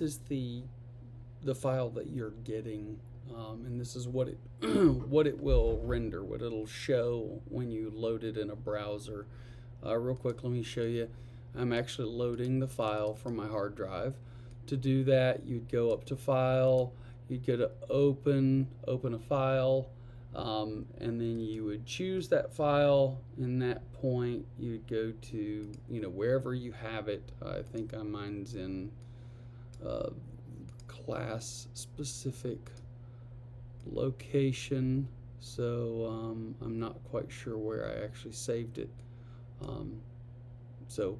is the file that you're getting, and this is what it what it will render, what it'll show when you load it in a browser. Real quick, let me show you. I'm actually loading the file from my hard drive. To do that, you'd go up to File, you'd go to Open a file, and then you would choose that file. In that point, you'd go to wherever you have it. I think mine's in uh, class specific location, so I'm not quite sure where I actually saved it. Um, so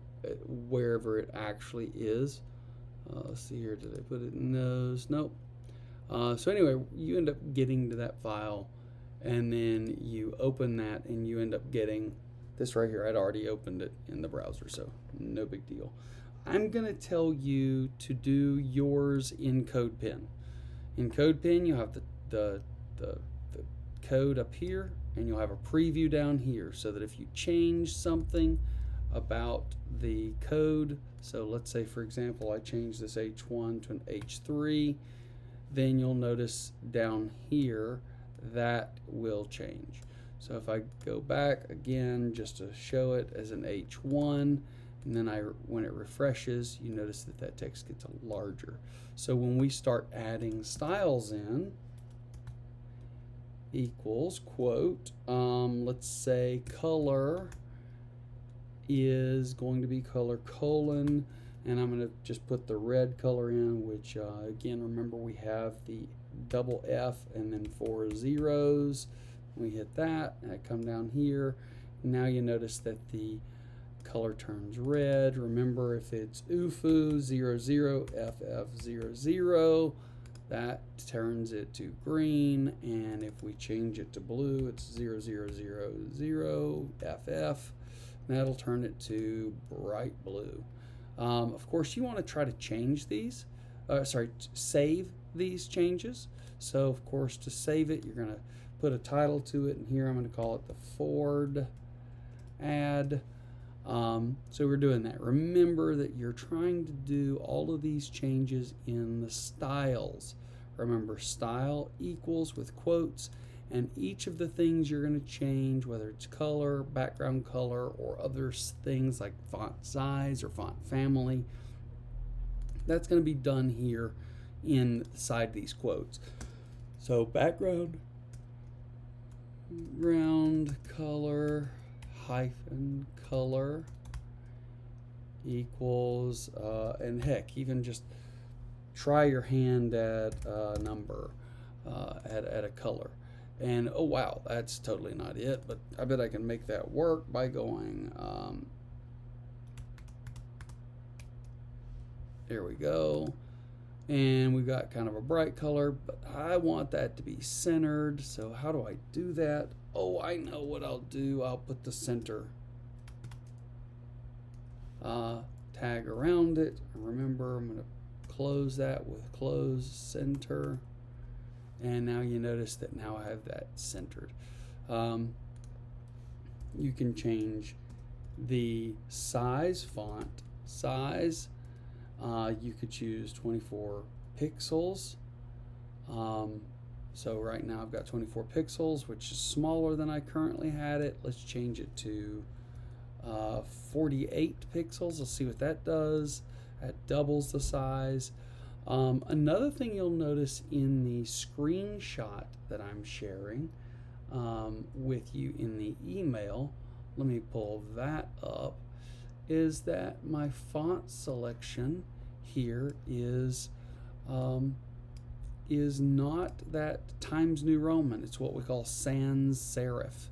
wherever it actually is. Let's see here, did I put it in those? Nope. So anyway, you end up getting to that file, and then you open that, and you end up getting this right here. I'd already opened it in the browser, so no big deal. I'm going to tell you to do yours in CodePen. In CodePen, you have the code up here, and you'll have a preview down here, so that if you change something about the code, so let's say for example I change this H1 to an H3, then you'll notice down here that will change. So if I go back again just to show it as an H1, and then when it refreshes, you notice that that text gets larger. So when we start adding styles in, equals quote, let's say color is going to be color colon, and I'm going to just put the red color in, which again, remember we have the double F and then 4 zeros. We hit that, and I come down here. Now you notice that the color turns red. Remember, if it's UFU 00 FF 00, that turns it to green, and if we change it to blue, it's 0000 FF. That'll turn it to bright blue. Of course, you want to try to change these, save these changes. So, of course, to save it, you're going to put a title to it, and here I'm going to call it the Ford ad. So we're doing that. Remember that you're trying to do all of these changes in the styles. Remember, style equals with quotes, and each of the things you're going to change, whether it's color, background color, or other things like font size or font family, that's going to be done here inside these quotes. So background, ground color, hyphen color equals, and heck, even just try your hand at a number, at a color. And oh wow, that's totally not it, but I bet I can make that work by going, there we go. And we've got kind of a bright color, but I want that to be centered. So how do I do that? Oh, I know what I'll do. I'll put the center tag around it. Remember, I'm going to close that with close center. And now you notice that now I have that centered. You can change the size, font size. You could choose 24 pixels. So right now I've got 24 pixels, which is smaller than I currently had it. Let's change it to 48 pixels. Let's see what that does. That doubles the size. Another thing you'll notice in the screenshot that I'm sharing with you in the email, let me pull that up, is that my font selection here is not that Times New Roman. It's what we call sans serif.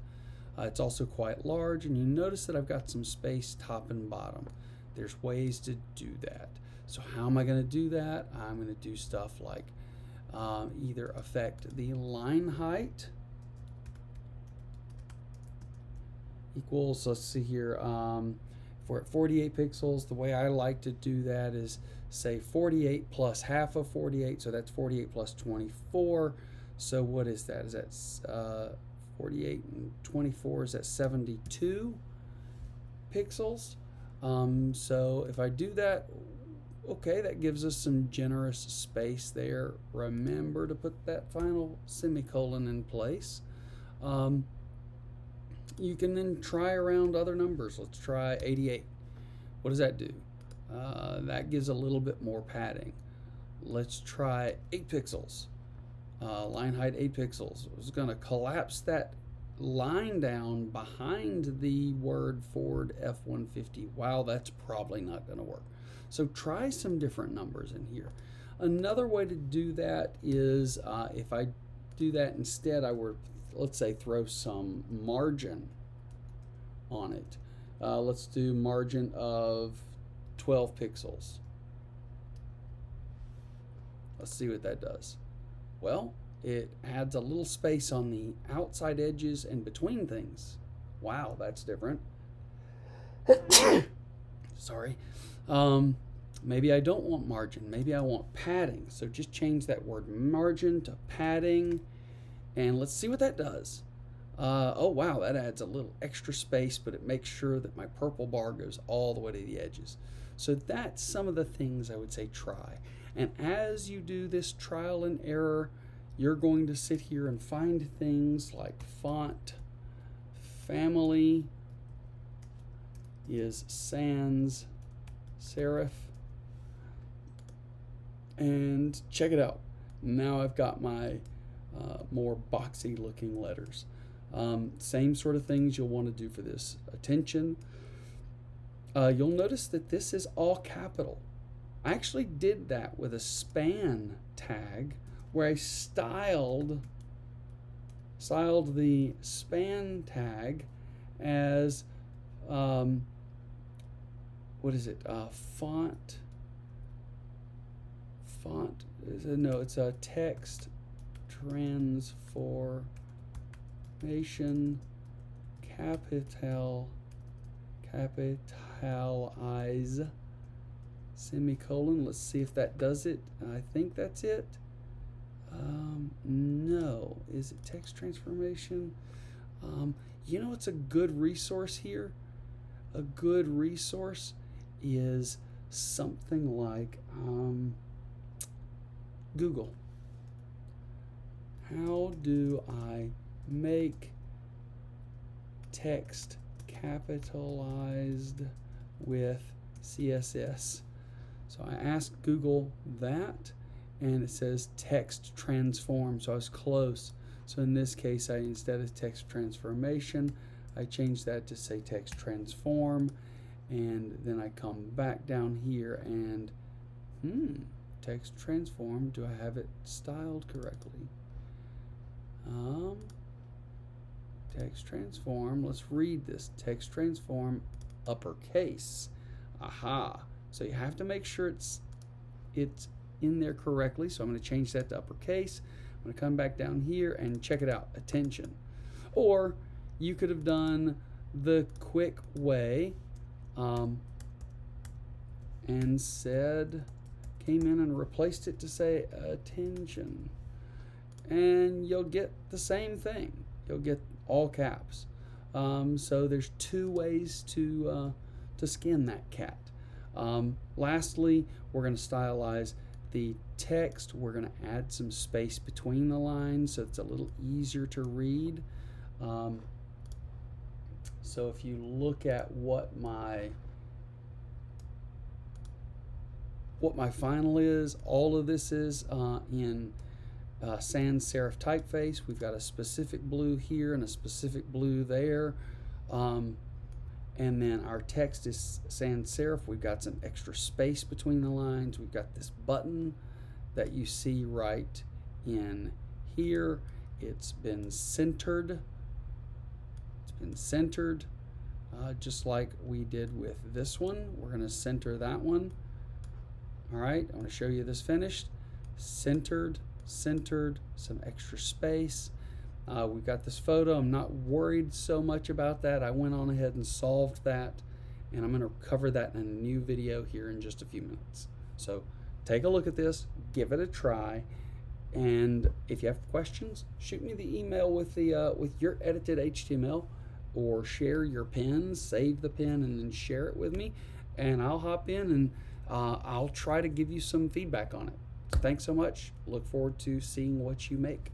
It's also quite large, and you notice that I've got some space top and bottom. There's ways to do that. So how am I going to do that? I'm going to do stuff like either affect the line height equals, let's see here, if we're at 48 pixels, the way I like to do that is say 48 plus half of 48, so that's 48 plus 24. So what is that? Is that 48 and 24, is that 72 pixels? So if I do that, okay, that gives us some generous space there. Remember to put that final semicolon in place. You can then try around other numbers. Let's try 88. What does that do? That gives a little bit more padding. Let's try 8 pixels. Line height 8 pixels. It's going to collapse that line down behind the word Ford F-150. Wow, that's probably not going to work. So try some different numbers in here. Another way to do that is if I do that instead, I would, let's say, throw some margin on it. Let's do margin of 12 pixels. Let's see what that does. Well, it adds a little space on the outside edges and between things. Wow, that's different. Sorry. Maybe I don't want margin. Maybe I want padding. So just change that word margin to padding. And let's see what that does. Oh, wow, that adds a little extra space, but it makes sure that my purple bar goes all the way to the edges. So that's some of the things I would say try. And as you do this trial and error, you're going to sit here and find things like font family is sans serif. And check it out. Now I've got my more boxy looking letters. Same sort of things you'll want to do for this. Attention. You'll notice that this is all capital. I actually did that with a span tag where I styled the span tag as what is it? Font. No, it's a text transformation capitalize semicolon. Let's see if that does it. I think that's it. No. Is it text transformation? You know what's a good resource here? A good resource is something like Google. How do I make text capitalized with CSS? So I asked Google that, and it says text transform, so I was close. So in this case, instead of text transformation, I changed that to say text transform, and then I come back down here and text transform. Do I have it styled correctly? Text transform. Let's read this. Text transform uppercase. Aha. So you have to make sure it's in there correctly. So I'm going to change that to uppercase. I'm going to come back down here and check it out. Attention. Or you could have done the quick way and came in and replaced it to say attention. And you'll get the same thing. You'll get all caps. So there's two ways to skin that cat. Lastly, we're going to stylize the text. We're going to add some space between the lines so it's a little easier to read. So if you look at what my final is, all of this is in sans serif typeface. We've got a specific blue here and a specific blue there. And then our text is sans serif. We've got some extra space between the lines. We've got this button that you see right in here. It's been centered. Just like we did with this one. We're going to center that one. All right, I'm going to show you this finished. Centered, some extra space. We've got this photo. I'm not worried so much about that. I went on ahead and solved that, and I'm going to cover that in a new video here in just a few minutes. So take a look at this, give it a try, and if you have questions, shoot me the email with your edited HTML, or share your pin, save the pin, and then share it with me, and I'll hop in and I'll try to give you some feedback on it. Thanks so much. Look forward to seeing what you make.